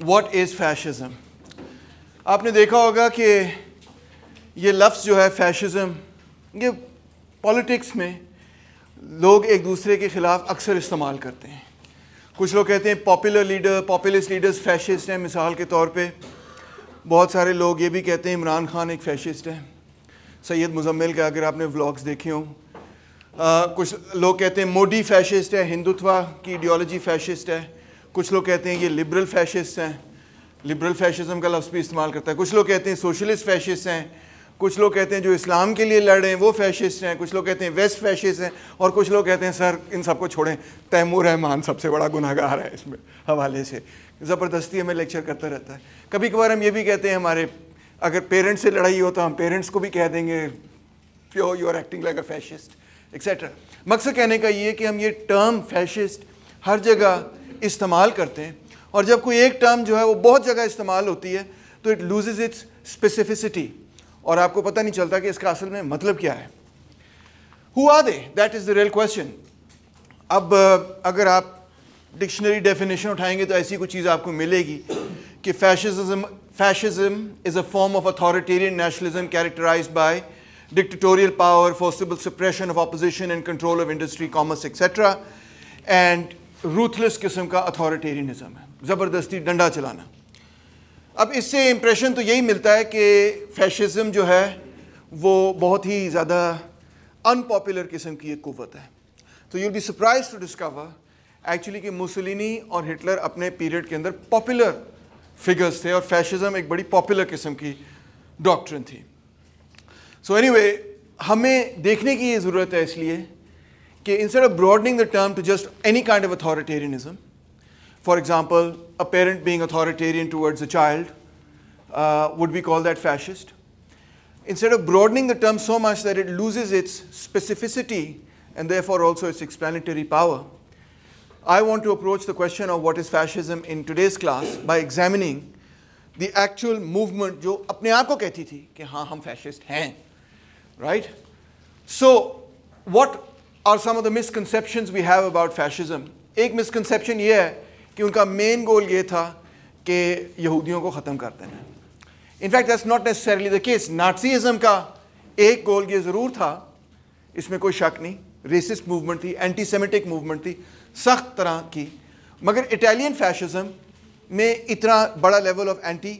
What is fascism. आपने देखा होगा कि ये लफ्ज़ जो है फैशिज्म, ये पॉलिटिक्स में लोग एक दूसरे के ख़िलाफ़ अक्सर इस्तेमाल करते हैं। कुछ लोग कहते हैं पॉपुलिस्ट लीडर्स फैशिस्ट हैं। मिसाल के तौर पे बहुत सारे लोग ये भी कहते हैं इमरान खान एक फ़ैशिस्ट है। सैयद मुज़म्मिल के अगर आपने व्लॉग्स देखे हों, कुछ लोग कहते हैं मोदी फैशिस्ट है, हिंदुत्व की आइडियोलॉजी फैशिस्ट है। कुछ लोग कहते हैं ये लिबरल फैशिस्ट हैं, लिबरल फैशिज्म का लफ्ज़ भी इस्तेमाल करता है। कुछ लोग कहते हैं सोशलिस्ट फैशिस्ट हैं, कुछ लोग कहते हैं जो इस्लाम के लिए लड़ रहे हैं वो फैशिस्ट हैं, कुछ लोग कहते हैं वेस्ट फैशिस्ट हैं, और कुछ लोग कहते हैं सर इन सबको छोड़ें, तैमूर रहमान सबसे बड़ा गुनहगार है इसमें हवाले से ज़बरदस्ती हमें लेक्चर करता रहता है। कभी कभार हम ये भी कहते हैं हमारे अगर पेरेंट्स से लड़ाई हो तो हम पेरेंट्स को भी कह देंगे pure you are acting like a fascist etcetera. मकसद कहने का ये कि हम ये टर्म फैशिस्ट हर जगह इस्तेमाल करते हैं, और जब कोई एक टर्म जो है वो बहुत जगह इस्तेमाल होती है तो इट लूजेज इट्स स्पेसिफिसिटी, और आपको पता नहीं चलता कि इसका असल में मतलब क्या है। Who are they, that is the real question. अब अगर आप डिक्शनरी डेफिनेशन उठाएंगे तो ऐसी कुछ चीज़ आपको मिलेगी कि fascism is a form of authoritarian nationalism characterized by dictatorial power, forcible suppression of opposition and control of industry, commerce, etc. and ruthless किस्म का authoritarianism है, ज़बरदस्ती डंडा चलाना। अब इससे इम्प्रेशन तो यही मिलता है कि फैशिज्म जो है वो बहुत ही ज़्यादा अनपॉपुलर किस्म की एक कुव्वत है। तो you'll be surprised to discover actually कि मुसोलिनी और हिटलर अपने पीरियड के अंदर पॉपुलर फिगर्स थे और फैशिज्म एक बड़ी पॉपुलर किस्म की डॉक्ट्रिन थी। सो एनीवे, हमें देखने की ये ज़रूरत है इसलिए कि instead of broadening the term to just any kind of authoritarianism, for example a parent being authoritarian towards a child would we call that fascist? Instead of broadening the term so much that it loses its specificity and therefore also its explanatory power, I want to approach the question of what is fascism in today's class by examining the actual movement जो अपने आप को कहती थी कि हाँ हम fascist हैं, right? So what are some of the misconceptions we have about fascism? एक misconception ये है कि उनका main goal ये था कि यहूदियों को ख़त्म कर देना। In fact, that's not necessarily the case. Nazism का एक goal ये ज़रूर था, इसमें कोई शक नहीं, racist movement थी, anti-Semitic movement थी, सख्त तरह की, मगर इटालियन फैशिज्म में इतना बड़ा लेवल ऑफ एंटी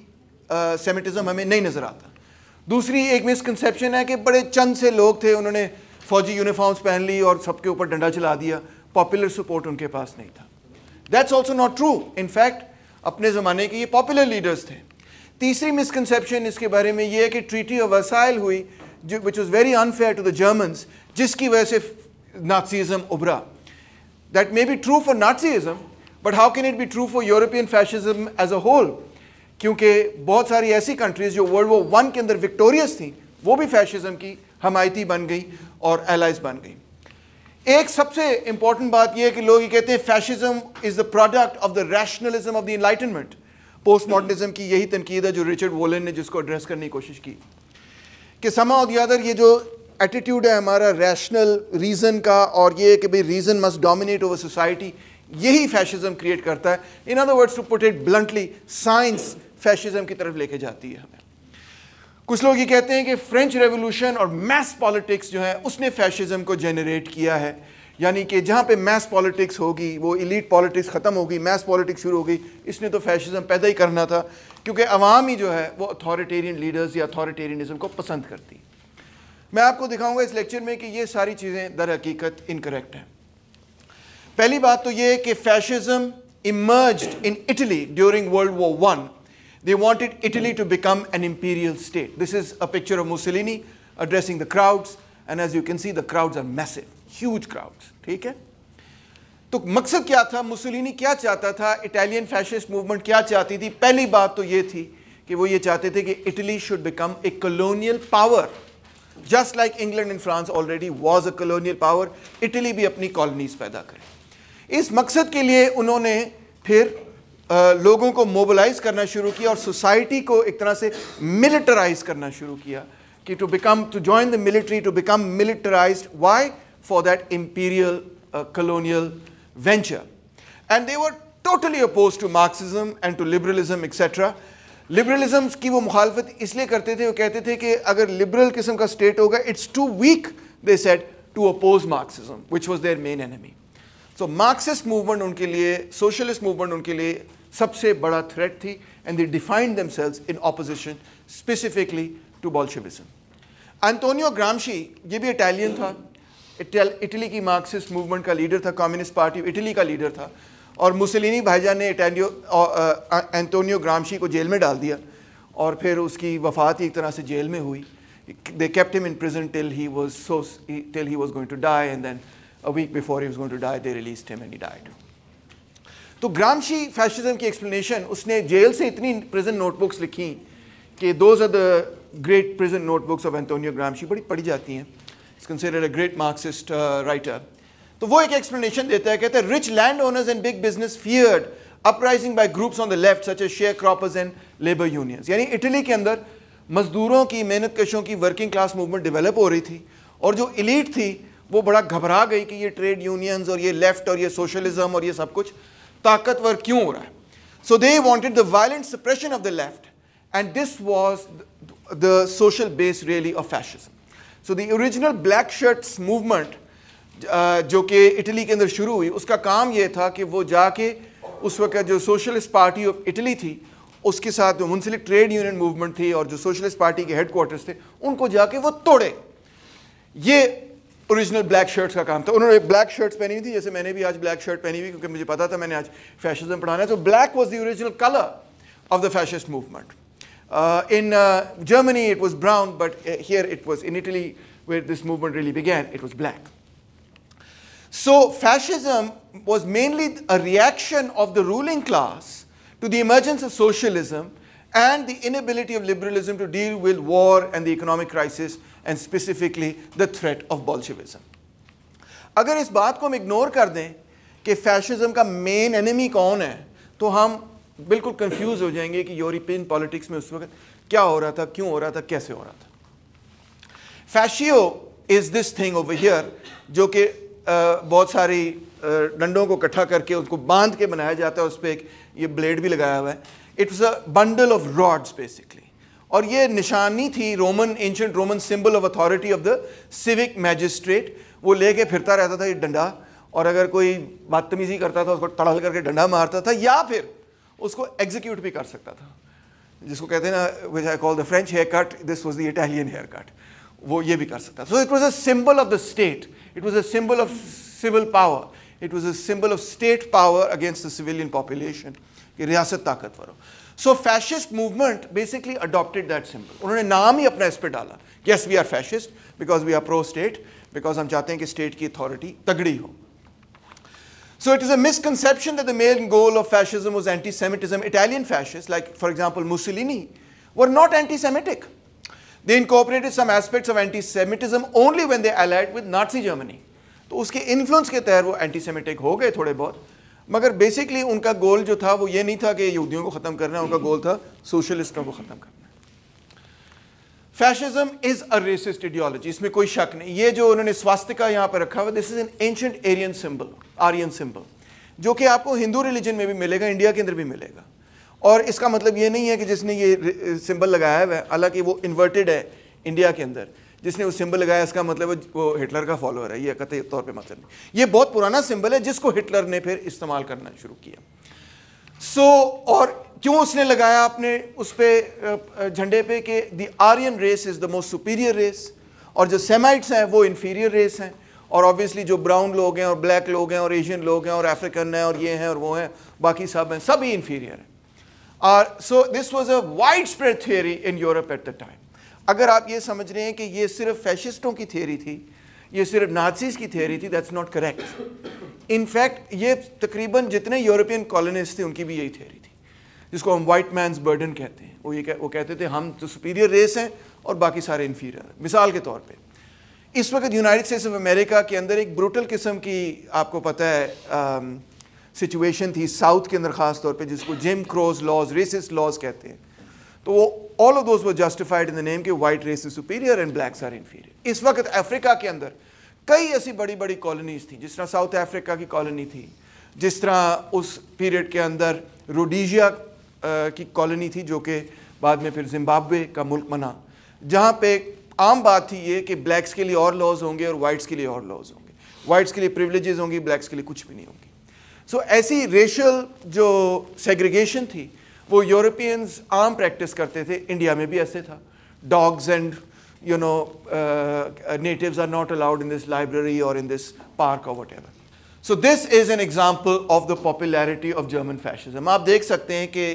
सेमिटिज्म हमें नहीं नज़र आता। दूसरी एक मिसकंसेप्शन है कि बड़े चंद से लोग थे, उन्होंने फौजी यूनिफॉर्म्स पहन ली और सबके ऊपर डंडा चला दिया, पॉपुलर सपोर्ट उनके पास नहीं था। That's also not true. In fact अपने ज़माने के ये पॉपुलर लीडर्स थे। तीसरी मिसकंसेप्शन इसके बारे में ये है कि ट्रीटी ऑफ वर्साइल हुई जो which was very unfair to the Germans, जिसकी वजह से नाज़िज़म उभरा। That may be true for Nazism, but how can it be true for European fascism as a whole? क्योंकि बहुत सारी ऐसी कंट्रीज जो वर्ल्ड वॉर 1 के अंदर विक्टोरियस थी वो भी फैशिज्म की हमायती बन गई और एलाइज बन गई। एक सबसे इंपॉर्टेंट बात यह है कि लोग ये कहते हैं fascism is the product of the rationalism of the enlightenment. Post modernism की यही तनकीद है जो रिचर्ड वोलन ने जिसको एड्रेस करने की कोशिश की कि somehow or the other ये जो एटीट्यूड है हमारा रैशनल रीज़न का और ये कि भाई reason must dominate over society, यही फैशिज्म क्रिएट करता है। In other words to put it bluntly, science fascism की तरफ लेके जाती है हमें। कुछ लोग ये कहते हैं कि फ्रेंच रेवोल्यूशन और मैस पॉलिटिक्स जो है उसने फैशिज्म को जनरेट किया है, यानी कि जहाँ पे मैस पॉलिटिक्स होगी वो इलीट पॉलिटिक्स ख़त्म होगी, मैस पॉलिटिक्स शुरू होगी, इसने तो फैशिज्म पैदा ही करना था क्योंकि अवाम ही जो है वो अथॉरिटेरियन लीडर्स या अथॉरिटेरियनिज्म को पसंद करती है। मैं आपको दिखाऊंगा इस लेक्चर में कि ये सारी चीज़ें दर हकीकत इनकरेक्ट हैं। पहली बात तो ये कि fascism emerged in Italy during world war 1। They wanted Italy to become an imperial state. This is a picture of Mussolini addressing the crowds and as you can see the crowds are massive, huge crowds, ठीक है। तो मकसद क्या था, Mussolini क्या चाहता था, Italian fascist movement क्या चाहती थी? पहली बात तो ये थी कि वो ये चाहते थे कि Italy should become a colonial power, just like England and France already was a colonial power, Italy भी अपनी कॉलोनीज पैदा करे। इस मकसद के लिए उन्होंने फिर लोगों को मोबिलाइज करना शुरू किया और सोसाइटी को एक तरह से मिलिटराइज करना शुरू किया कि to join the military, to become militarized. Why? For that imperial colonial venture. And they were totally opposed to Marxism and to liberalism etc. Liberalism की वो मुखालफत इसलिए करते थे, वो कहते थे कि अगर लिबरल किस्म का स्टेट होगा, it's too weak, they said, to oppose Marxism which was their main enemy. So Marxist movement उनके लिए, सोशलिस्ट मूवमेंट उनके लिए सबसे बड़ा थ्रेट थी, and they defined themselves in opposition specifically to Bolshevism. Antonio Gramsci, ये भी इटालियन था, इटली की मार्क्सिस्ट मूवमेंट का लीडर था, कम्युनिस्ट पार्टी इटली का लीडर था, और मुसलिनी भाईजान ने एंटोनियो ग्रामशी को जेल में डाल दिया, और फिर उसकी वफ़ात ही एक तरह से जेल में हुई. They kept him in prison till he was going to die, and then a week before he was going to die, they released him and he died. तो ग्रामशी फैशिज्म की एक्सप्लेनेशन, उसने जेल से इतनी prison notebooks लिखी कि those are the great prison notebooks of Antonio Gramsci, बड़ी पढ़ी जाती हैं. He's considered a great Marxist writer. तो वो एक एक्सप्लेनेशन देता है, कहता है rich landowners and big business feared uprising by groups on the left such as sharecroppers and labour unions. यानी इटली के अंदर मजदूरों की, मेहनत कशों की वर्किंग क्लास मूवमेंट डेवलप हो रही थी, और जो एलीट थी वो बड़ा घबरा गई कि ये ट्रेड यूनियंस और ये लेफ्ट और ये सोशलिज्म और ये सब कुछ ताकतवर क्यों हो रहा है. So they wanted the violent suppression of the left, and this was the social base really of fascism. So the original black shirts movement जो कि इटली के अंदर शुरू हुई, उसका काम ये था कि वो जाके उस वक्त जो सोशलिस्ट पार्टी ऑफ इटली थी उसके साथ जो मुंसलिक ट्रेड यूनियन मूवमेंट थी और जो सोशलिस्ट पार्टी के हेडक्वार्टर्स थे, उनको जाके वो तोड़े. ये ओरिजिनल ब्लैक शर्ट्स का काम था. उन्होंने ब्लैक शर्ट्स पहनी हुई थी, जैसे मैंने भी आज ब्लैक शर्ट पहनी हुई, क्योंकि मुझे पता था मैंने आज फैशिज्म पढ़ाना है. तो black was the original colour of the fascist movement. In Germany it was brown, but here it was, in Italy where this movement really began, it was black. So fascism was mainly a reaction of the ruling class to the emergence of socialism and the inability of liberalism to deal with war and the economic crisis, and specifically the threat of Bolshevism. अगर इस बात को हम ignore कर दें कि fascism का main enemy कौन है, तो हम बिल्कुल कंफ्यूज हो जाएंगे कि यूरोपियन पॉलिटिक्स में उस वक्त क्या हो रहा था, क्यों हो रहा था, कैसे हो रहा था. Fascio is this thing over here, जो कि बहुत सारी डंडों को इकट्ठा करके उसको बांध के बनाया जाता है, उस पर एक ये ब्लेड भी लगाया हुआ है. It was a bundle of rods basically, और ये निशानी थी Roman, ancient Roman symbol of authority of the civic magistrate. वो लेके फिरता रहता था ये डंडा, और अगर कोई बदतमीजी करता था उसको तड़ल करके डंडा मारता था, या फिर उसको एग्जीक्यूट भी कर सकता था, जिसको कहते हैं ना, which I call the French haircut, this was the Italian haircut, वो ये भी कर सकता था. So it was a symbol of the state, it was a symbol of civil power, it was a symbol of state power against the civilian population, कि रियासत ताकतवर हो. So fascist movement basically adopted that symbol. उन्होंने नाम ही अपना इस पर डाला, yes we are fascist because we are pro state, because हम चाहते हैं कि स्टेट की अथॉरिटी तगड़ी हो. So it is a misconception that the main goal of fascism was anti-Semitism. Italian fascists, like for example Mussolini, were not anti-Semitic. They incorporated some aspects of anti-Semitism only when they allied with Nazi Germany. तो उसके influence के तहत वो anti-Semitic हो गए थोड़े बहुत, मगर बेसिकली उनका गोल जो था वो ये नहीं था कि यहूदियों को ख़त्म करना, उनका गोल था सोशलिस्टों को ख़त्म करना. Fascism is a resist ideology, इसमें कोई शक नहीं. ये जो उन्होंने स्वास्तिका यहाँ पर रखा हुआ, this is an ancient Aryan symbol, Aryan symbol, जो कि आपको हिंदू रिलीजन में भी मिलेगा, इंडिया के अंदर भी मिलेगा. और इसका मतलब ये नहीं है कि जिसने ये सिंबल लगाया हुआ है, हालांकि वो इन्वर्टेड है इंडिया के अंदर, जिसने वो सिंबल लगाया इसका मतलब वो हिटलर का फॉलोअर है, ये कतई तौर पर मतलब नहीं. ये बहुत पुराना सिंबल है जिसको हिटलर ने फिर इस्तेमाल करना शुरू किया. और क्यों उसने लगाया अपने उस पे झंडे पे कि the Aryan race is the most superior race, और जो सेमाइट्स हैं वो इन्फीरियर रेस हैं, और ऑब्वियसली जो ब्राउन लोग हैं और ब्लैक लोग हैं और एशियन लोग हैं और अफ्रीकन हैं और ये हैं और वो हैं, बाकी सब हैं, सभी इन्फीरियर हैं. और so this was a wide spread theory in Europe at the time. अगर आप ये समझ रहे हैं कि ये सिर्फ फैशिस्टों की थियरी थी, ये सिर्फ नाज़ीज़ की थियरी थी, दैट्स नॉट करेक्ट. इनफैक्ट ये तकरीबन जितने यूरोपियन कॉलोनिस्ट थे उनकी भी यही थियरी थी, जिसको हम वाइट मैन्स बर्डन कहते हैं. वो कहते थे हम तो सुपीरियर रेस हैं और बाकी सारे इन्फीरियर. मिसाल के तौर पे इस वक्त यूनाइटेड स्टेट्स ऑफ अमेरिका के अंदर एक ब्रूटल किस्म की, आपको पता है, सिचुएशन थी साउथ के अंदर ख़ास तौर पे, जिसको Jim Crow's laws, racist laws कहते हैं. तो वो all of those were justified in the name कि white race is superior and blacks are inferior. इस वक्त अफ्रीका के अंदर कई ऐसी बड़ी बड़ी कॉलोनीज थी, जिस तरह साउथ अफ्रीका की कॉलोनी थी, जिस तरह उस पीरियड के अंदर रोडीजिया की कॉलोनी थी जो कि बाद में फिर जिम्बाब्वे का मुल्क बना, जहाँ पे आम बात थी ये कि ब्लैक्स के लिए और लॉज होंगे और वाइट्स के लिए और लॉज होंगे, वाइट्स के लिए प्रिविलेजेस होंगी, ब्लैक्स के लिए कुछ भी नहीं होंगी। सो ऐसी रेशियल जो सेग्रीगेशन थी वो यूरोपियंस आम प्रैक्टिस करते थे, इंडिया में भी ऐसे था। Dogs and natives are not allowed in this library or in this park or whatever. So this is an example of the popularity of German fascism. आप देख सकते हैं कि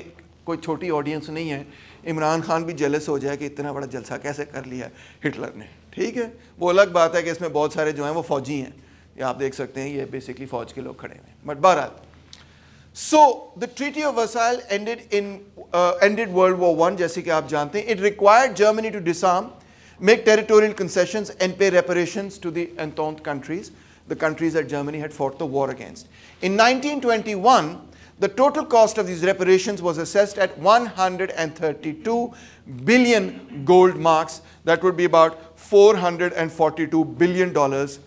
कोई छोटी ऑडियंस नहीं है, इमरान खान भी जेलस हो जाए कि इतना बड़ा जलसा कैसे कर लिया हिटलर ने, ठीक है। वो अलग बात है कि इसमें बहुत सारे जो हैं वो फौजी हैं, ये आप देख सकते हैं, ये बेसिकली फौज के लोग खड़े हुए हैं, बट बहरहाल। So the Treaty of Versailles ended World War I, जैसे कि आप जानते हैं। It required Germany to disarm, make territorial concessions and pay reparations to the Entente countries, the countries that Germany had fought the war against. In 1921, the total cost of these reparations was assessed at 132 billion gold marks. That would be about $442 billion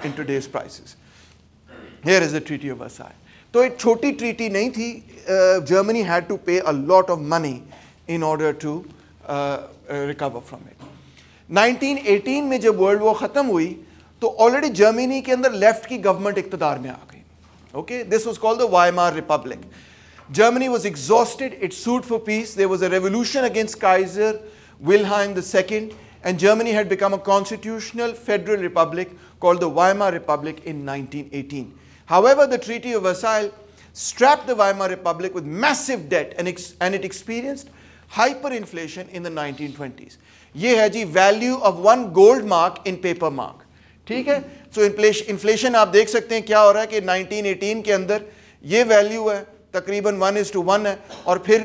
in today's prices. Here is the Treaty of Versailles. तो एक छोटी treaty नहीं थी, Germany had to pay a lot of money in order to recover from it. 1918 में जब world war ख़त्म हुई तो ऑलरेडी जर्मनी के अंदर लेफ्ट की गवर्नमेंट इक़्तिदार में आ गई। Okay, this was called the Weimar Republic. Germany was exhausted, it sued for peace, there was a revolution against Kaiser Wilhelm II, and Germany had become a constitutional federal republic called the Weimar Republic in 1918. However, the Treaty of Versailles strapped the Weimar Republic with massive debt and it experienced hyperinflation in the 1920s. ये है जी value of one gold mark in paper mark, ठीक है। So inflation आप देख सकते हैं क्या हो रहा है कि 1918 के अंदर ये value है तकरीबन 1:1 है, और फिर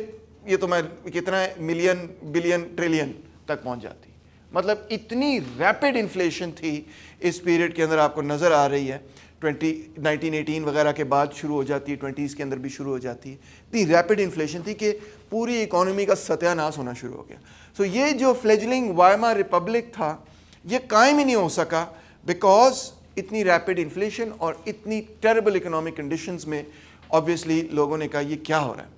ये तो मैं कितना है मिलियन बिलियन ट्रिलियन तक पहुंच जाती। मतलब इतनी रैपिड इन्फ्लेशन थी इस पीरियड के अंदर, आपको नज़र आ रही है। 1918 वगैरह के बाद शुरू हो जाती है, 20s के अंदर भी शुरू हो जाती है। इतनी रैपिड इन्फ्लेशन थी कि पूरी इकोनॉमी का सत्यानाश होना शुरू हो गया। सो ये जो फ्लेजलिंग वाइमार रिपब्लिक था ये कायम ही नहीं हो सका बिकॉज इतनी रैपिड इन्फ्लेशन और इतनी टेरेबल इकोनॉमिक कंडीशंस में ऑब्वियसली लोगों ने कहा ये क्या हो रहा है।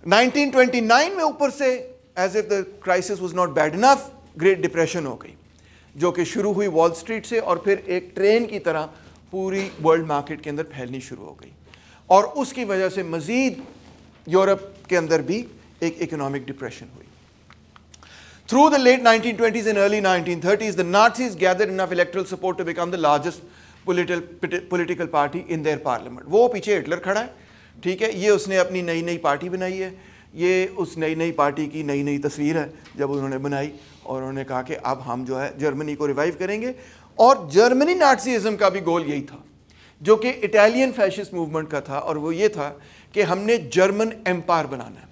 1929 में ऊपर से as if the crisis was not bad enough, great depression हो गई जो कि शुरू हुई वॉल स्ट्रीट से और फिर एक ट्रेन की तरह पूरी वर्ल्ड मार्केट के अंदर फैलनी शुरू हो गई, और उसकी वजह से मज़ीद यूरोप के अंदर भी एक इकोनॉमिक डिप्रेशन हुई। Through the late 1920s and early 1930s, the Nazis gathered enough electoral support to become the largest political party in their parliament. वो पीछे हिटलर खड़ा है, ठीक है, ये उसने अपनी नई नई पार्टी बनाई है, ये उस नई नई पार्टी की नई नई तस्वीर है जब उन्होंने बनाई, और उन्होंने कहा कि अब हम जो है जर्मनी को रिवाइव करेंगे। और जर्मनी नाज़िज़्म का भी गोल यही था जो कि इटालियन फैशिस्ट मूवमेंट का था, और वो ये था कि हमने जर्मन एम्पायर बनाना है।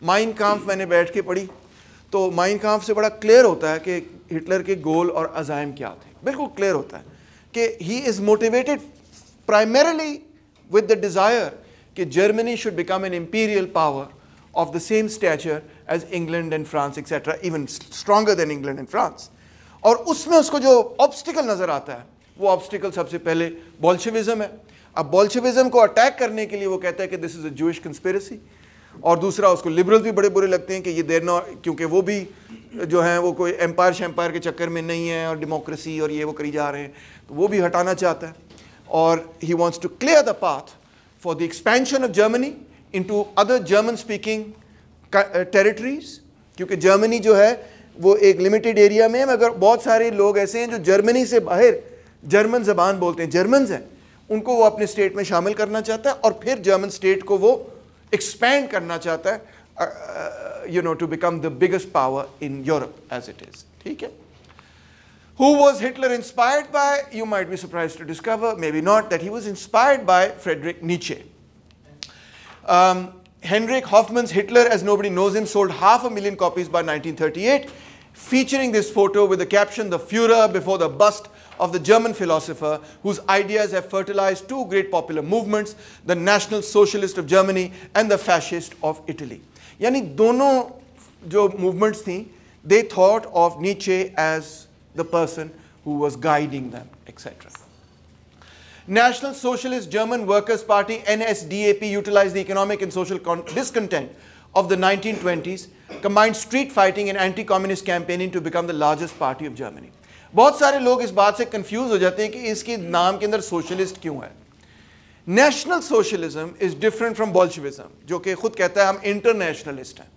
माइन काम्फ मैंने बैठ के पढ़ी तो माइन काम्फ से बड़ा क्लियर होता है कि हिटलर के गोल और अज़ाइम क्या थे, बिल्कुल क्लियर होता है कि he is motivated primarily with the desire कि Germany should become an imperial power of the same stature as England and France etc, even stronger than England and France. और उसमें उसको जो ऑब्स्टिकल नज़र आता है वो ऑब्स्टिकल सबसे पहले बोल्शेविज़म है। अब बोल्शेविज़म को अटैक करने के लिए वो कहता है कि this is a Jewish conspiracy, और दूसरा उसको लिबरल भी बड़े बुरे लगते हैं कि ये देर नॉट, क्योंकि वो भी जो हैं वो कोई एम्पायर शैम्पायर के चक्कर में नहीं है और डेमोक्रेसी और ये वो करी जा रहे हैं, तो वो भी हटाना चाहता है। और he wants to clear the path for the expansion of Germany into other German speaking territories, क्योंकि जर्मनी जो है वो एक लिमिटेड एरिया में है, मगर बहुत सारे लोग ऐसे हैं जो जर्मनी से बाहर जर्मन ज़बान बोलते हैं, जर्मन्स हैं, उनको वो अपने स्टेट में शामिल करना चाहता है और फिर जर्मन स्टेट को वो एक्सपैंड करना चाहता है, you know, to become the biggest power in Europe as it is, ठीक है। Who was Hitler inspired by? You might be surprised to discover, maybe not, that he was inspired by Friedrich Nietzsche. Heinrich Hoffmann's Hitler as Nobody Knows Him sold 500,000 copies by 1938, featuring this photo with the caption, "The Führer before the bust of the German philosopher whose ideas have fertilized two great popular movements, the National Socialist of Germany and the Fascist of Italy." यानी दोनों जो movements थी, they thought of Nietzsche as the person who was guiding them, etc. National Socialist German Workers' Party NSDAP utilized the economic and social discontent of the 1920s, combined street fighting and anti-communist campaigning to become the largest party of Germany. बहुत सारे लोग इस बात से confuse हो जाते हैं कि इसके नाम के अंदर सोशलिस्ट क्यों है. National socialism is different from Bolshevism, जो कि खुद कहता है हम इंटरनेशनलिस्ट हैं.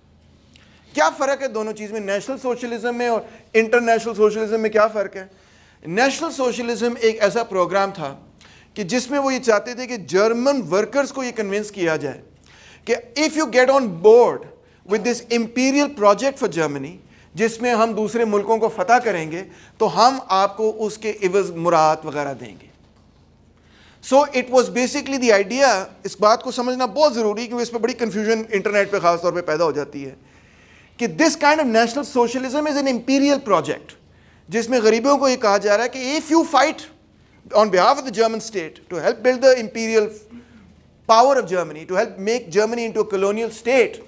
क्या फ़र्क है दोनों चीज़ में, नेशनल सोशलिज्म में और इंटरनेशनल सोशलिज्म में क्या फ़र्क है? नेशनल सोशलिज्म एक ऐसा प्रोग्राम था कि जिसमें वो ये चाहते थे कि जर्मन वर्कर्स को ये कन्विंस किया जाए कि if you get on board with this imperial project for Germany, जिसमें हम दूसरे मुल्कों को फतह करेंगे, तो हम आपको उसके इवज़ मुराद वगैरह देंगे. So it was basically the idea. इस बात को समझना बहुत ज़रूरी है क्योंकि इस पर बड़ी कन्फ्यूजन इंटरनेट पर ख़ास तौर पर पैदा हो जाती है कि this kind of national socialism is an imperial project, जिसमें गरीबों को ये कहा जा रहा है कि if you fight on behalf of the German state to help build the imperial power of Germany, to help make Germany into a colonial state,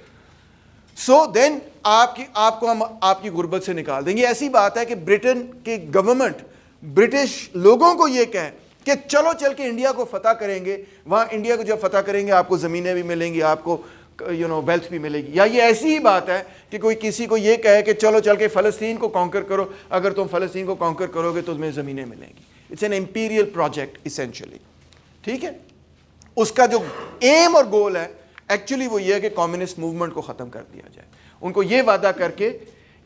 so then आपको हम आपकी गुर्बत से निकाल देंगे. ऐसी बात है कि ब्रिटेन की गवर्नमेंट ब्रिटिश लोगों को ये कहे कि चलो चल के इंडिया को फतह करेंगे, वहाँ इंडिया को जब फतह करेंगे आपको ज़मीनें भी मिलेंगी, आपको वेल्थ भी मिलेगी. या ये ऐसी ही बात है कि कोई किसी को ये कहे कि चलो चल के फ़लस्तीन को कॉन्कर करो, अगर तुम फ़लस्तीन को कॉन्कर करोगे तो तुम्हें ज़मीनें मिलेंगी. It's an imperial project essentially. ठीक है, उसका जो एम और गोल है एक्चुअली वो ये है कि कम्युनिस्ट मूवमेंट को ख़त्म कर दिया जाए. उनको ये वादा करके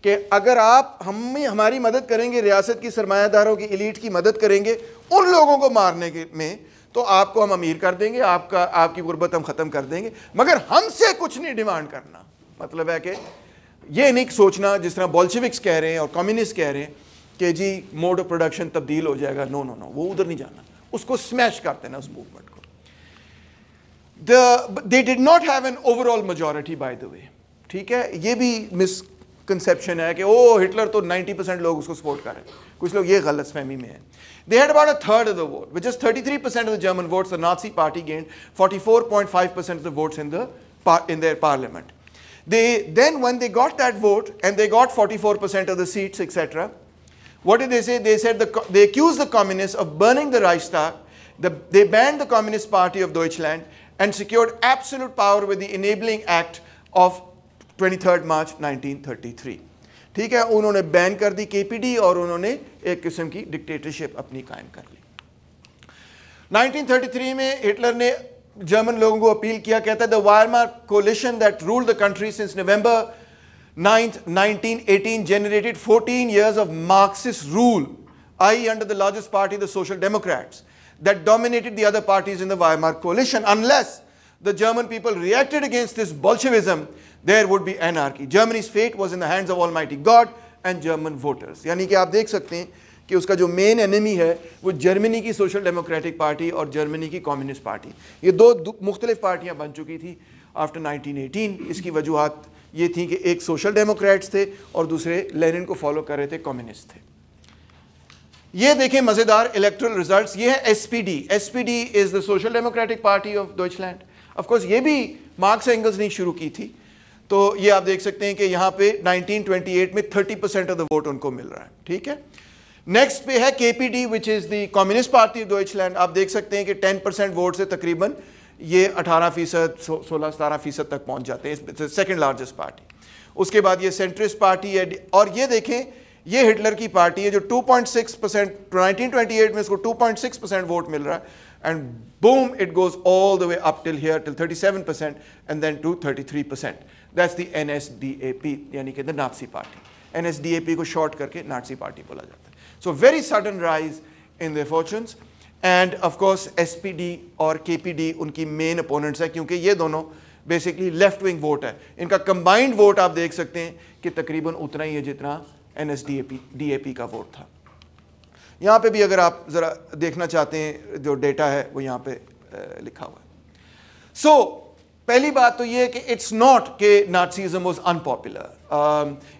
कि अगर आप हमारी मदद करेंगे, रियासत की सरमायादारों की एलीट की मदद करेंगे उन लोगों को मारने के में, तो आपको हम अमीर कर देंगे, आपकी गुर्बत हम ख़त्म कर देंगे, मगर हमसे कुछ नहीं डिमांड करना. मतलब है कि ये नहीं सोचना जिस तरह बोल्शेविक्स कह रहे हैं और कम्युनिस्ट कह रहे हैं कि जी मोड ऑफ प्रोडक्शन तब्दील हो जाएगा. नो नो नो, वो उधर नहीं जाना, उसको स्मैश करते ना उस मूवमेंट को. They did not have an overall majority by the way. ठीक है, ये भी मिसकंसेप्शन है कि ओ हिटलर तो 90% लोग उसको सपोर्ट कर रहे हैं. कुछ लोग ये गलत फहमी में है. They had about a third of the vote, with just 33% of the German votes. The Nazi party gained 44.5% of the votes in their parliament. Then when they got that vote and they got 44% of the seats, etc., what did they say? They said they accused the communists of burning the Reichstag. They banned the Communist Party of Deutschland and secured absolute power with the Enabling Act of 23rd March 1933. ठीक है, उन्होंने ban कर दी KPD और उन्होंने एक किस्म की dictatorship अपनी कायम कर ली. 1933 में हिटलर ने जर्मन लोगों को अपील किया, कहता है the Weimar coalition that ruled the country since November 9th 1918 generated 14 years of Marxist rule, i.e. under the largest party, the Social Democrats, that dominated the other parties in the Weimar coalition. Unless the German people reacted against this Bolshevism, there would be anarchy. Germany's fate was in the hands of Almighty God and German voters. यानी कि आप देख सकते हैं कि उसका जो main enemy है वो जर्मनी की सोशल डेमोक्रेटिक पार्टी और जर्मनी की कम्युनिस्ट पार्टी. ये दो मुख्तलिफ पार्टियां बन चुकी थी आफ्टर 1918. इसकी वजूहत ये थी कि एक सोशल डेमोक्रेट्स थे और दूसरे लेनिन को फॉलो कर रहे थे, कम्युनिस्ट थे. ये देखें मज़ेदार इलेक्टोरल रिजल्ट्स. ये है SPD. SPD is the Social Democratic Party of Deutschland. Of course ये भी मार्क्स एंगल्स ने शुरू की थी. तो ये आप देख सकते हैं कि यहाँ पे 1928 में 30% ऑफ द वोट उनको मिल रहा है. ठीक है, नेक्स्ट पे है KPD which is the Communist Party of Deutschland. आप देख सकते हैं कि 10% वोट से तकरीबन ये 18%, 16-17% तक पहुँच जाते हैं. Second largest party. उसके बाद ये सेंट्रिस्ट पार्टी है. और ये देखें, ये हिटलर की पार्टी है जो 2.6%, 1928 में इसको 2.6% वोट मिल रहा है. And boom, it goes all the way up till here, till 37%, and then to 33%. That's the NSDAP, यानी कि the Nazi party. NSDAP को short करके Nazi party बोला जाता है. So very sudden rise in their fortunes, and of course SPD और KPD उनकी main opponents है, क्योंकि ये दोनों basically left wing vote है. इनका combined vote आप देख सकते हैं कि तकरीबन उतना ही है जितना NSDAP का वोट था. यहाँ पे भी अगर आप ज़रा देखना चाहते हैं जो डेटा है वो यहाँ पे लिखा हुआ है. सो पहली बात तो ये है कि इट्स नॉट कि Nazism was unpopular.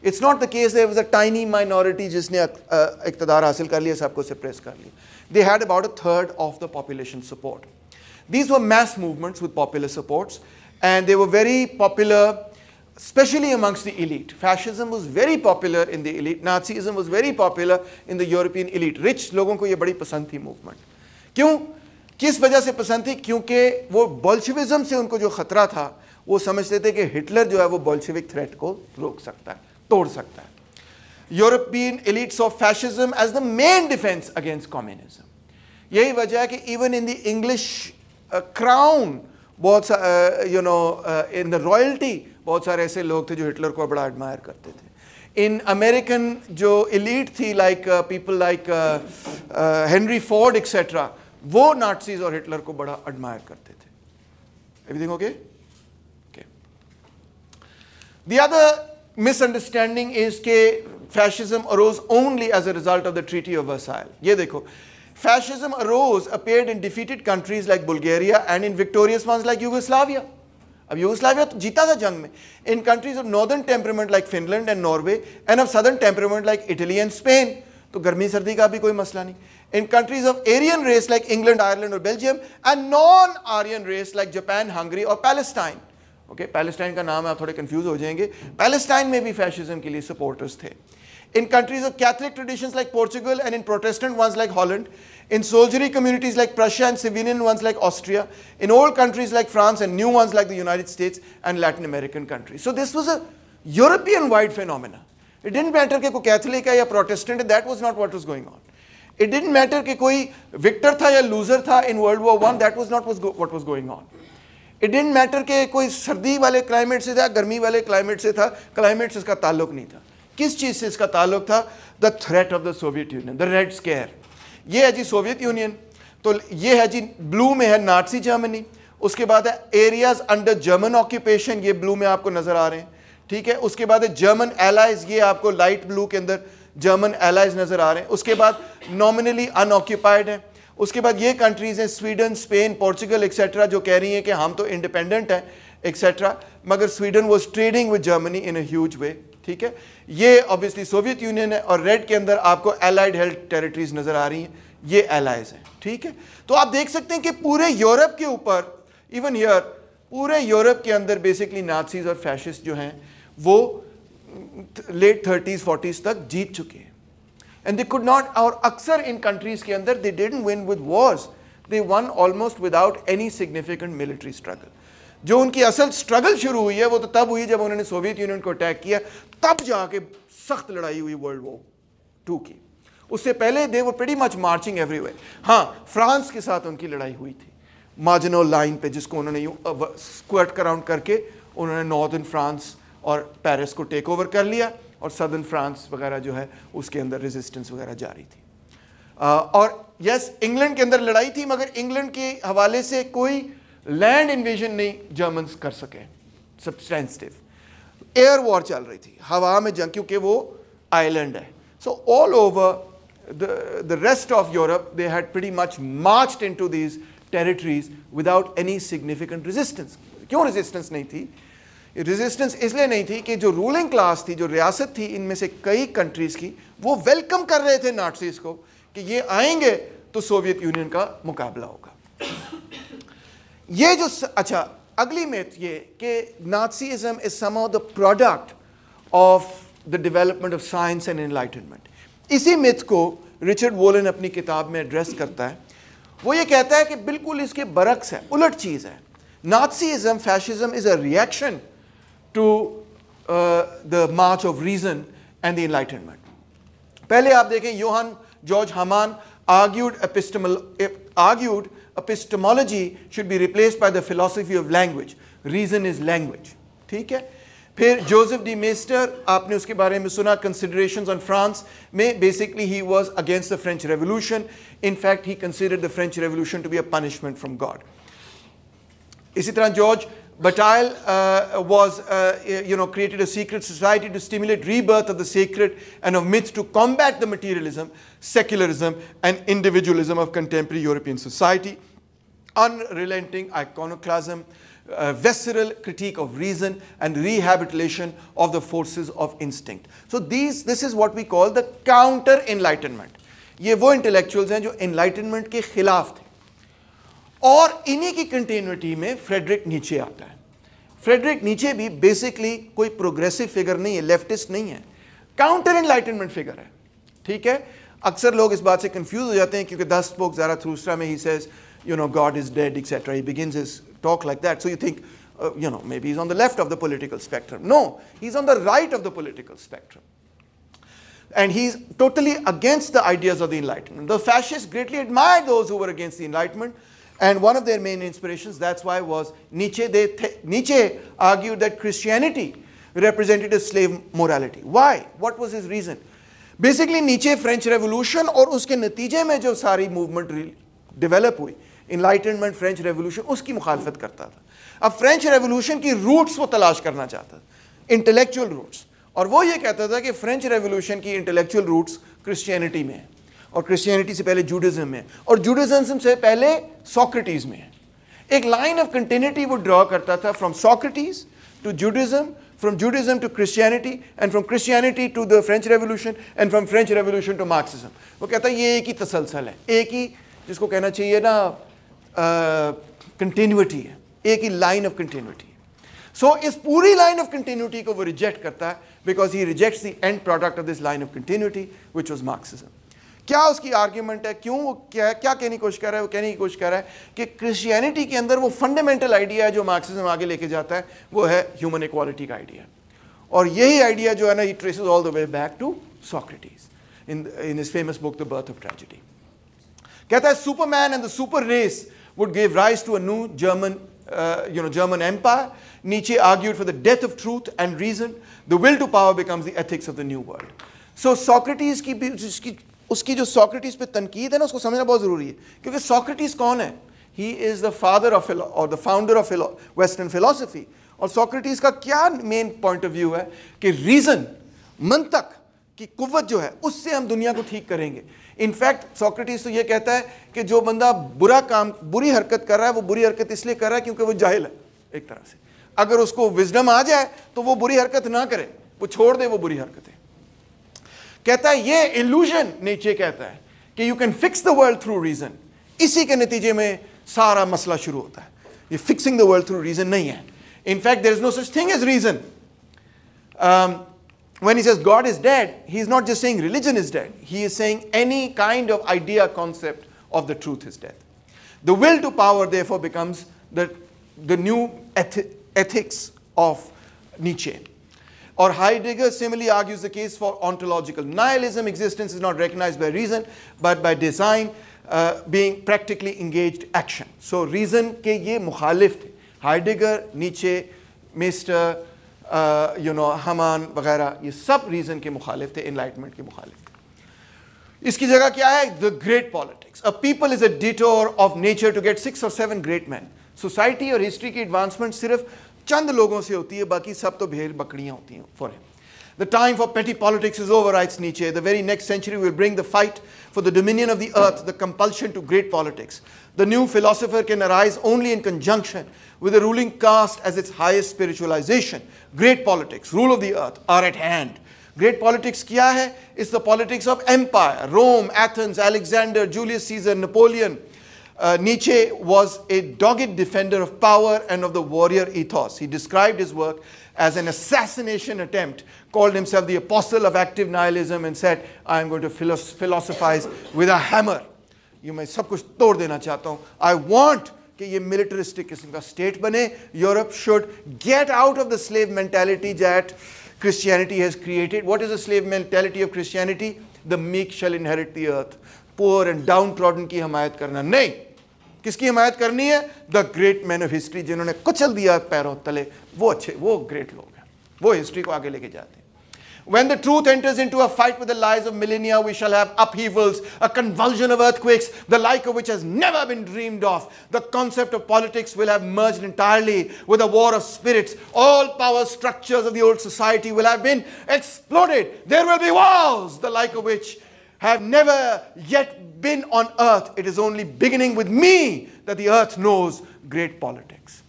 It's not the case there was a tiny minority जिसने इक़्तिदार हासिल कर लिया, सबको सप्रेस कर लिया. They had about a third of the population support. These were mass movements with popular supports and they were very popular, especially amongst the elite. Fascism was very popular in the elite. Nazism was very popular in the European elite. Rich लोगों को ये बड़ी पसंद थी movement. क्यों? किस वजह से पसंद थी? क्योंकि वो बोल्शेविज्म से उनको जो खतरा था, वो समझते थे कि हिटलर जो है वो बोल्शेविक थ्रेट को रोक सकता है, तोड़ सकता है। European elites of fascism as the main defence against communism. यही वजह है कि even in the English crown बहुत इन द रॉयल्टी बहुत सारे ऐसे लोग थे जो हिटलर को बड़ा एडमायर करते थे। इन अमेरिकन जो एलीट थी, like people like Henry Ford etcetera, वो नाट्सीज और हिटलर को बड़ा एडमायर करते थे। Everything okay? Okay. The other misunderstanding is के fascism arose only as a result of the Treaty of Versailles. ये देखो, fascism arose, appeared in defeated countries like Bulgaria and in victorious ones like Yugoslavia. अब Yugoslavia तो जीता था जंग में. In countries of northern temperament like Finland and Norway and of southern temperament like Italy and Spain, तो गर्मी सर्दी का भी कोई मसला नहीं. In countries of Aryan race like England, Ireland और Belgium and non-Aryan race like Japan, Hungary और Palestine. Okay, Palestine का नाम है, आप थोड़े confuse हो जाएंगे. Palestine में भी fascism के लिए supporters थे. In countries of Catholic traditions like Portugal and in Protestant ones like Holland, in soldiery communities like Prussia and civilian ones like Austria, in old countries like France and new ones like the United States and Latin American countries. So this was a European-wide phenomenon. It didn't matter कि कोई Catholic है या Protestant है, that was not what was going on. It didn't matter कि कोई victor था या loser था in World War I, that was not what was going on. It didn't matter कि कोई सर्दी वाले climate से था, गर्मी वाले climate से था, climate से इसका ताल्लुक नहीं था. किस चीज़ से इसका ताल्लुक था? The threat of the Soviet union, the red square. ये है जी सोवियत यूनियन, तो ये है जी ब्लू में है नाज़ी जर्मनी. उसके बाद है एरियाज अंडर जर्मन ऑक्यूपेशन, ये ब्लू में आपको नजर आ रहे हैं, ठीक है. उसके बाद है जर्मन एलाइज, ये आपको लाइट ब्लू के अंदर जर्मन एलाइज नजर आ रहे हैं. उसके बाद नॉमिनली अनऑक्यूपाइड है. उसके बाद ये कंट्रीज हैं स्वीडन, स्पेन, पोर्चुगल एक्सेट्रा, जो कह रही हैं कि हम तो इंडिपेंडेंट हैं एक्सेट्रा, मगर Sweden was trading with Germany in a huge way, ठीक है. ये ऑब्वियसली सोवियत यूनियन है और रेड के अंदर आपको एलाइड हेल्थ टेरिटरीज नजर आ रही हैं, ये एलाइज हैं, ठीक है. तो आप देख सकते हैं कि पूरे यूरोप के ऊपर, इवन हियर पूरे यूरोप के अंदर बेसिकली नाज़ीज और फैशिस्ट जो हैं वो लेट 30s 40s तक जीत चुके हैं. एंड दे कुड नॉट, और अक्सर इन कंट्रीज के अंदर they didn't win with Wars, they one almost without any significant military struggle. जो उनकी असल स्ट्रगल शुरू हुई है वो तो तब हुई जब उन्होंने सोवियत यूनियन को अटैक किया, तब जाके सख्त लड़ाई हुई वर्ल्ड वॉर 2 की. उससे पहले they were pretty much marching everywhere. हाँ, फ्रांस के साथ उनकी लड़ाई हुई थी मार्जिनल लाइन पे, जिसको उन्होंने स्क्वाट अराउंड करके उन्होंने नॉर्दर्न फ्रांस और पेरिस को टेक ओवर कर लिया और सदर्न फ्रांस वगैरह जो है उसके अंदर रेजिस्टेंस वगैरह जारी थी. और यस, इंग्लैंड के अंदर लड़ाई थी, मगर इंग्लैंड के हवाले से कोई लैंड इन्वेजन नहीं जर्मन्स कर सके सब्सटेंसिव. एयर वॉर चल रही थी, हवा में जंग, क्योंकि वो आइलैंड है. So all over the rest of Europe they had pretty much marched into these territories without any significant resistance. क्यों रेजिस्टेंस नहीं थी? रेजिस्टेंस इसलिए नहीं थी कि जो रूलिंग क्लास थी, जो रियासत थी इनमें से कई कंट्रीज की, वो वेलकम कर रहे थे नाज़ीज को कि ये आएंगे तो सोवियत यूनियन का मुकाबला होगा. ये जो अच्छा अगली मिथ ये कि Nazism is somehow the product of the development of science and enlightenment. इसी मिथ को रिचर्ड वोलन अपनी किताब में एड्रेस करता है. वो ये कहता है कि बिल्कुल इसके बरक्स है, उलट चीज़ है. Nazism, fascism is a reaction to the march of reason and the enlightenment. पहले आप देखें, Johann Georg Hamann argued epistemology should be replaced by the philosophy of language. Reason is language. ठीक है. फिर जोसेफ डी मेस्टर, आपने उसके बारे में सुना, considerations on France में basically he was against the French Revolution. In fact, he considered the French Revolution to be a punishment from God. इसी तरह George Bataille was created a secret society to stimulate rebirth of the sacred and of myth to combat the materialism, secularism and individualism of contemporary European society. Unrelenting iconoclasm, visceral critique of reason and rehabilitation of the forces of instinct. So this is what we call the counter enlightenment. ये वो intellectuals हैं जो enlightenment के खिलाफ थे. और इन्हीं की कंटिन्यूटी में फ्रेडरिक नीचे आता है. फ्रेडरिक नीचे भी बेसिकली कोई प्रोग्रेसिव फिगर नहीं है, लेफ्टिस्ट नहीं है, काउंटर एनलाइटनमेंट फिगर है. ठीक है. अक्सर लोग इस बात से कंफ्यूज हो जाते हैं क्योंकि 10 बुक ज़ाराथुस्ट्रा में he says God is dead, etc. He begins his talk like that. So you think, maybe he's on the left of the political spectrum. No, he's on the right of the political spectrum. And he's totally against the ideas of the Enlightenment. The fascists greatly admired those who were against the Enlightenment. And one of their main inspirations, that's why, was Nietzsche. Nietzsche argued that Christianity represented a slave morality. Why? What was his reason? Basically, Nietzsche French Revolution और उसके नतीजे में जो सारी movement develop हुई, Enlightenment, French Revolution, उसकी मुखालफत करता था. अब French Revolution की रूट्स वो तलाश करना चाहता था, इंटेलेक्चुअल रूट्स. और वो ये कहता था कि फ्रेंच रेवोल्यूशन की इंटेलेक्चुअल रूट्स क्रिश्चियनिटी में है, और क्रिश्चियनिटी से पहले जूडिज्म में, और जूडिज्म से पहले सोक्रेटिस में है. एक लाइन ऑफ कंटिन्यूटी वो ड्रॉ करता था from Socrates to Judaism, from Judaism to Christianity, and from Christianity to the French Revolution, and from French Revolution to Marxism. वो कहता है ये एक ही तसलसल है, एक ही जिसको कहना चाहिए ना कंटिन्यूटी है, एक ही लाइन ऑफ कंटिन्यूटी. सो इस पूरी लाइन ऑफ कंटिन्यूटी को वो रिजेक्ट करता है, because he rejects the end product of this line of continuity which was Marxism. क्या उसकी आर्ग्यूमेंट है, क्यों वो क्या कहने की कोशिश कर रहा है? वो कहने की कोशिश कर रहा है कि क्रिश्चियनिटी के अंदर वो फंडामेंटल आइडिया है जो मार्क्सिज्म आगे लेके जाता है, वो है ह्यूमन इक्वालिटी का आइडिया. और यही आइडिया जो है ना, he traces all the way back to Socrates in his famous book The Birth of Tragedy. कहता है superman and the super race would give rise to a new German empire. Nietzsche argued for the death of truth and reason. The will to power becomes the ethics of the new world. So Socrates की उसकी जो Socrates पे तनकीद है ना, उसको समझना बहुत ज़रूरी है, क्योंकि Socrates कौन है? He is the father of or the founder of Western philosophy. और Socrates का क्या मेन पॉइंट ऑफ व्यू है कि रीजन, मंतक की कुव्वत जो है, उससे हम दुनिया को ठीक करेंगे. इनफैक्ट सोक्रेटिस तो ये कहता है कि जो बंदा बुरी हरकत कर रहा है, वो बुरी हरकत इसलिए कर रहा है क्योंकि वो जाहिल है एक तरह से. अगर उसको विजडम आ जाए तो वो बुरी हरकत ना करे, वो छोड़ दे वो बुरी हरकतें. कहता है ये इल्यूजन, नीचे कहता है कि you can fix the world through reason. इसी के नतीजे में सारा मसला शुरू होता है. ये fixing the world through reason नहीं है. In fact there is no such thing as reason. When he says God is dead, he is not just saying religion is dead. He is saying any kind of idea, concept of the truth is dead. The will to power, therefore, becomes the new ethics of Nietzsche. Or Heidegger similarly argues the case for ontological nihilism. Existence is not recognized by reason, but by design, being practically engaged action. So reason के ये मुखालिफ थे. Heidegger, Nietzsche, Meister, हमान वगैरह, ये सब reason के मुखालिफ थे, एनलाइटमेंट के मुखालिफ थे. इसकी जगह क्या है? The great politics. A people is a detour of nature to get 6 or 7 great man. Society और हिस्ट्री की एडवांसमेंट सिर्फ चंद लोगों से होती है, बाकी सब तो भेड़ बकरियां होती हैं for him. The time for petty politics is over, writes Nietzsche. The very next century will bring the fight for the dominion of the earth, the compulsion to great politics. The new philosopher can arise only in conjunction with the ruling caste as its highest spiritualization. Great politics, rule of the earth, are at hand. Great politics kya hai? It's the politics of empire. Rome, Athens, Alexander, Julius Caesar, Napoleon. Nietzsche was a dogged defender of power and of the warrior ethos. He described his work as an assassination attempt, called himself the apostle of active nihilism, and said, I am going to philosophize with a hammer. ये मैं सब कुछ तोड़ देना चाहता हूँ. I want कि ये militaristic किस्म का state बने. Europe should get out of the slave mentality that Christianity has created. What is the slave mentality of Christianity? The meek shall inherit the earth. Poor and downtrodden की हमायत करना नहीं. किसकी हिमायत करनी है? The great man of history, जिन्होंने कुचल दिया पैरों तले, वो अच्छे, वो ग्रेट लोग हैं, वो हिस्ट्री को आगे लेके जाते हैं. When the truth enters into a fight with the lies of millennia, we shall have upheavals, a convulsion of earthquakes, the like of which has never been dreamed of. The concept of politics will have merged entirely with a war of spirits. All power structures of the old society will have been exploded. There will be wars, the like of which have never yet been on earth. It is only beginning with me that the earth knows great politics.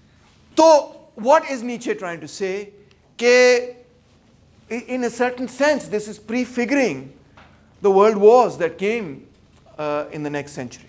So what is Nietzsche trying to say? Ke in a certain sense, this is prefiguring the world wars that came in the next century.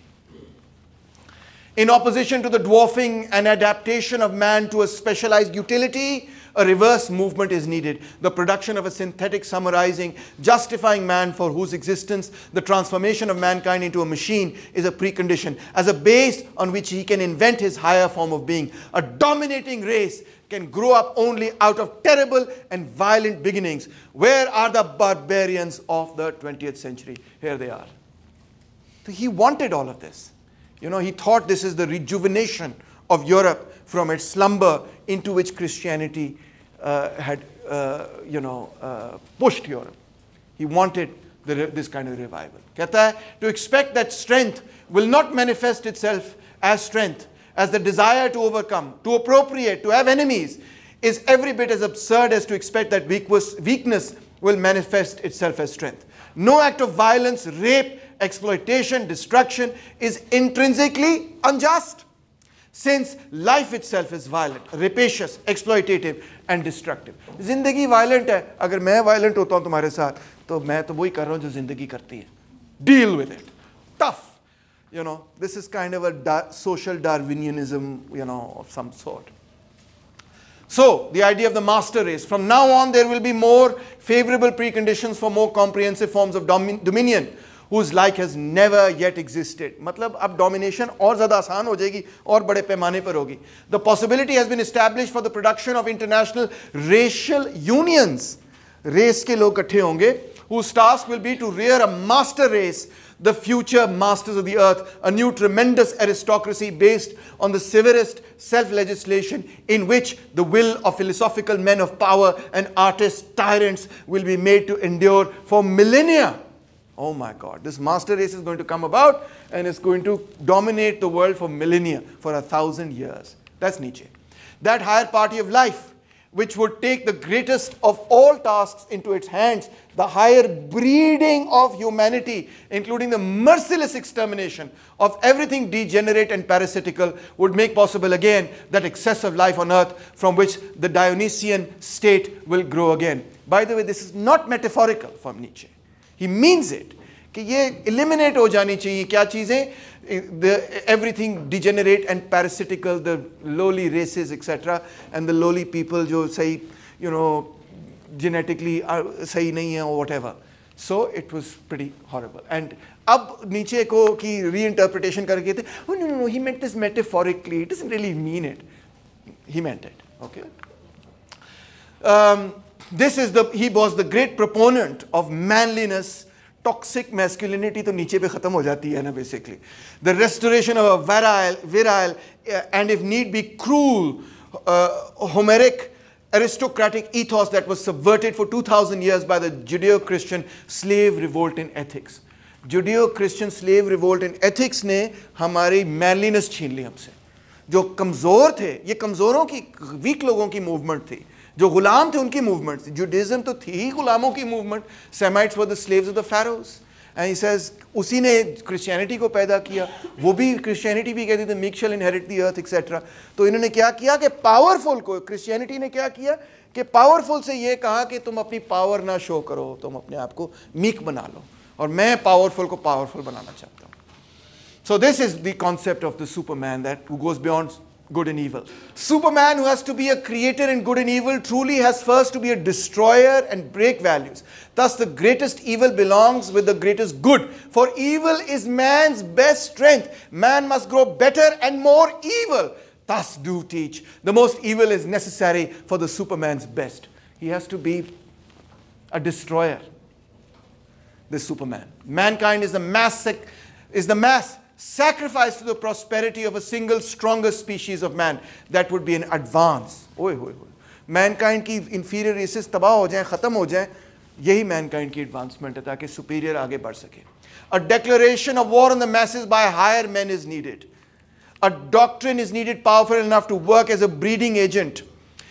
In opposition to the dwarfing and adaptation of man to a specialized utility, A reverse movement is needed. The production of a synthetic summarizing, justifying man for whose existence the transformation of mankind into a machine is a precondition, as a base on which he can invent his higher form of being. A dominating race can grow up only out of terrible and violent beginnings. Where are the barbarians of the 20th century? Here they are. So he wanted all of this. You know, he thought this is the rejuvenation of Europe from its slumber into which Christianity had pushed Europe. He wanted this kind of revival. कहता है, to expect that strength will not manifest itself as strength, as the desire to overcome, to appropriate, to have enemies, is every bit as absurd as to expect that weakness will manifest itself as strength. No act of violence, rape, exploitation, destruction is intrinsically unjust, since life itself is violent, rapacious, exploitative and destructive. जिंदगी violent है. अगर मैं violent होता हूँ तुम्हारे साथ, तो मैं तो वही कर रहा हूँ जो जिंदगी करती है. Deal with it. Tough. You know, this is kind of a social Darwinianism, you know, of some sort. So, the idea of the master race. From now on, there will be more favorable preconditions for more comprehensive forms of dominion, whose like has never yet existed. मतलब अब domination और ज़्यादा आसान हो जाएगी और बड़े पैमाने पर होगी. The possibility has been established for the production of international racial unions. Race के लोग इकट्ठे होंगे, whose task will be to rear a master race, the future masters of the earth, a new tremendous aristocracy based on the severest self-legislation, in which the will of philosophical men of power and artists, tyrants, will be made to endure for millennia. Oh my God, this master race is going to come about and it's going to dominate the world for millennia, for 1,000 years. That's Nietzsche. That higher party of life, which would take the greatest of all tasks into its hands, the higher breeding of humanity, including the merciless extermination of everything degenerate and parasitical, would make possible again that excess of life on earth from which the Dionysian state will grow again. By the way, this is not metaphorical from Nietzsche. He means it. कि ये eliminate हो जानी चाहिए क्या चीज़ें, everything degenerate and parasitical, the lowly races, etc., and the lowly people जो सही, you know, genetically सही नहीं है or whatever. So it was pretty horrible. And अब नीचे को की reinterpretation करके थे, oh no, he meant this metaphorically. He doesn't really mean it. He meant it. Okay. He was the great proponent of manliness. Toxic masculinity तो नीचे पे खत्म हो जाती है ना basically. The restoration of a virile and if need be cruel, Homeric, aristocratic ethos that was subverted for 2,000 years by the Judeo-Christian slave revolt in ethics. Judeo-Christian slave revolt in ethics ने हमारी manliness छीन ली हमसे. जो कमज़ोर थे, ये कमज़ोरों की, weak लोगों की movement थी. जो गुलाम थे उनकी मूवमेंट थी. जुडिज्म तो थी ही गुलामों की movement. Semites were the slaves of the pharaohs. And he says उसी ने क्रिश्चियनिटी को पैदा किया. वो भी क्रिश्चियनिटी भी कहती थी meek shall inherit the earth etcetera. तो इन्होंने क्या किया कि पावरफुल को, क्रिश्चियनिटी ने क्या किया कि पावरफुल से ये कहा कि तुम अपनी पावर ना शो करो, तुम अपने आप को मीक बना लो, और मैं पावरफुल को पावरफुल बनाना चाहता हूँ. So this is the concept of the Superman that who goes beyond good and evil. Superman, who has to be a creator in good and evil, truly has first to be a destroyer and break values. Thus the greatest evil belongs with the greatest good. For evil is man's best strength. Man must grow better and more evil. Thus do teach. The most evil is necessary for the Superman's best. He has to be a destroyer. The Superman. Mankind is the mass sacrifice to the prosperity of a single strongest species of man. That would be an advance. Mankind की inferior races तबाह हो जाएं, ख़त्म हो जाएं, यही mankind की advancement है ताकि superior आगे बढ़ सके. A declaration of war on the masses by higher men is needed. A doctrine is needed powerful enough to work as a breeding agent,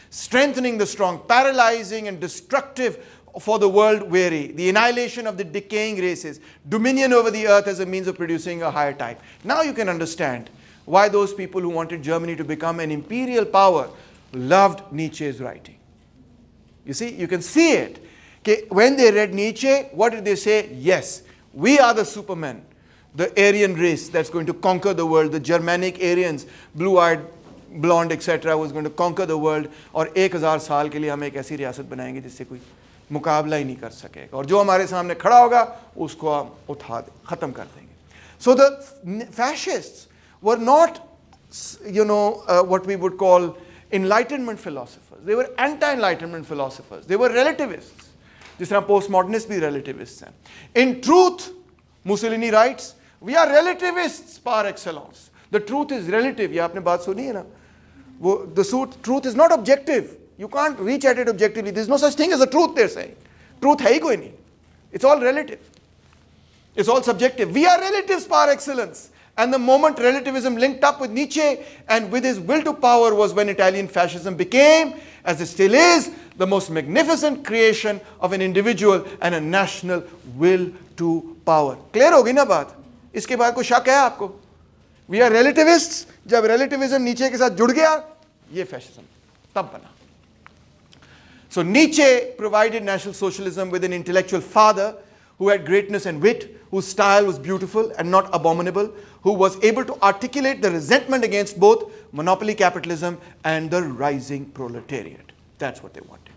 strengthening the strong, paralyzing and destructive for the world weary, the annihilation of the decaying races, dominion over the earth as a means of producing a higher type. Now you can understand why those people who wanted Germany to become an imperial power loved Nietzsche's writing. You see, you can see it. Okay, when they read Nietzsche, what did they say? Yes, we are the Supermen, the Aryan race that's going to conquer the world, the Germanic Aryans, blue-eyed, blonde etc. was going to conquer the world और 1000 साल के लिए हम एक ऐसी रियासत बनाएंगे जिससे कोई मुकाबला ही नहीं कर सकेगा और जो हमारे सामने खड़ा होगा उसको हम उठा दे ख़त्म कर देंगे. So the fascists were not, what we would call enlightenment philosophers. They were anti-enlightenment philosophers. They were relativists. जिस तरह postmodernists भी relativists हैं. In truth, Mussolini writes, we are relativists par excellence. The truth is relative. ये आपने बात सुनी है ना? The truth is not objective. You can't reach at it objectively. There is no such thing as a truth, they're saying. Truth है ही कोई नहीं. It's all relative. It's all subjective. We are relatives par excellence. And the moment relativism linked up with Nietzsche and with his will to power was when Italian fascism became, as it still is, the most magnificent creation of an individual and a national will to power. Clear हो गई ना बात? इसके बाद कोई शक है आपको? We are relativists. जब relativism Nietzsche के साथ जुड़ गया, ये fascism तब बना. So Nietzsche provided National Socialism with an intellectual father who had greatness and wit, whose style was beautiful and not abominable, who was able to articulate the resentment against both monopoly capitalism and the rising proletariat. That's what they wanted.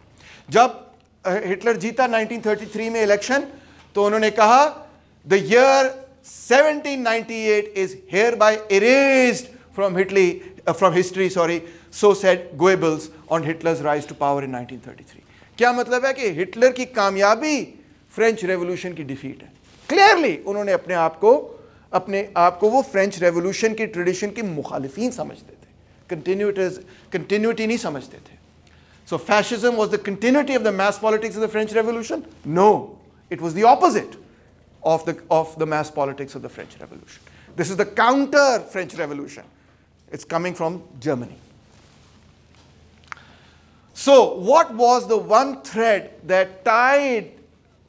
जब Hitler जीता 1933 में election तो उन्होंने कहा the year 1798 is hereby erased from history, so said Goebbels on Hitler's rise to power in 1933. क्या मतलब है कि हिटलर की कामयाबी फ्रेंच रेवोल्यूशन की डिफीट है. क्लियरली उन्होंने अपने आप को वो फ्रेंच रेवोल्यूशन की ट्रेडिशन की मुखालिफीन समझते थे, कंटिन्यूटी नहीं समझते थे. So fascism was the continuity of the mass politics of the French Revolution? No, it was the opposite of the mass politics of the French Revolution. This is the counter French Revolution. It's coming from Germany. So what was the one thread that tied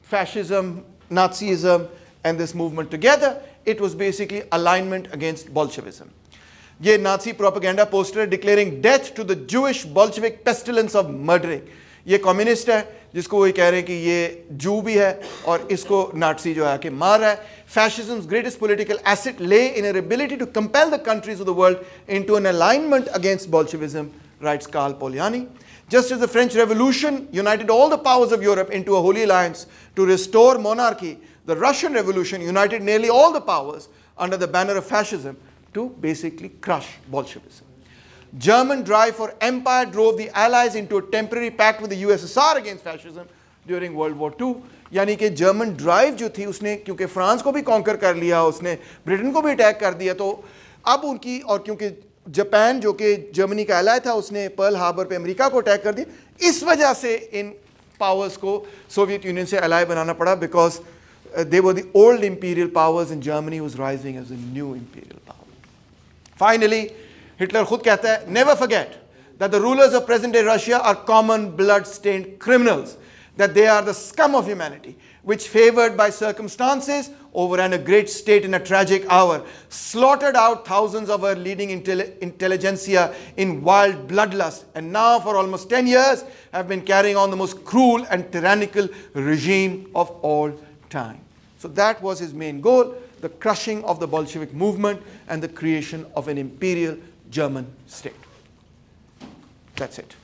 fascism, Nazism and this movement together? It was basically alignment against Bolshevism. ये Nazi propaganda poster declaring death to the Jewish Bolshevik pestilence of murdering. ये communist है जिसको वो कह रहे हैं कि ये जू भी है और इसको नाजी जो है कि मार रहा है. Fascism's greatest political asset lay in her ability to compel the countries of the world into an alignment against Bolshevism, writes Karl Polanyi. Just as the French Revolution united all the powers of Europe into a holy alliance to restore monarchy, the Russian Revolution united nearly all the powers under the banner of fascism to basically crush Bolshevism. German drive for empire drove the Allies into a temporary pact with the USSR against fascism during World War II. यानी कि German drive जो थी उसने क्योंकि France को भी conquer कर लिया, उसने ब्रिटेन को भी अटैक कर दिया, तो अब उनकी और क्योंकि जापान जो कि जर्मनी का एलाय था उसने पर्ल हार्बर पे अमेरिका को अटैक कर दिया, इस वजह से इन पावर्स को सोवियत यूनियन से एलाय बनाना पड़ा because they were the old imperial powers and Germany was rising as a new imperial power. Finally, Hitler खुद कहता है, never forget that the rulers of present-day Russia are common blood-stained criminals, that they are the scum of humanity, which favored by circumstances overran a great state in a tragic hour, slaughtered out thousands of our leading intelligentsia in wild bloodlust, and now for almost 10 years have been carrying on the most cruel and tyrannical regime of all time. So that was his main goal, the crushing of the Bolshevik movement and the creation of an imperial German state. That's it.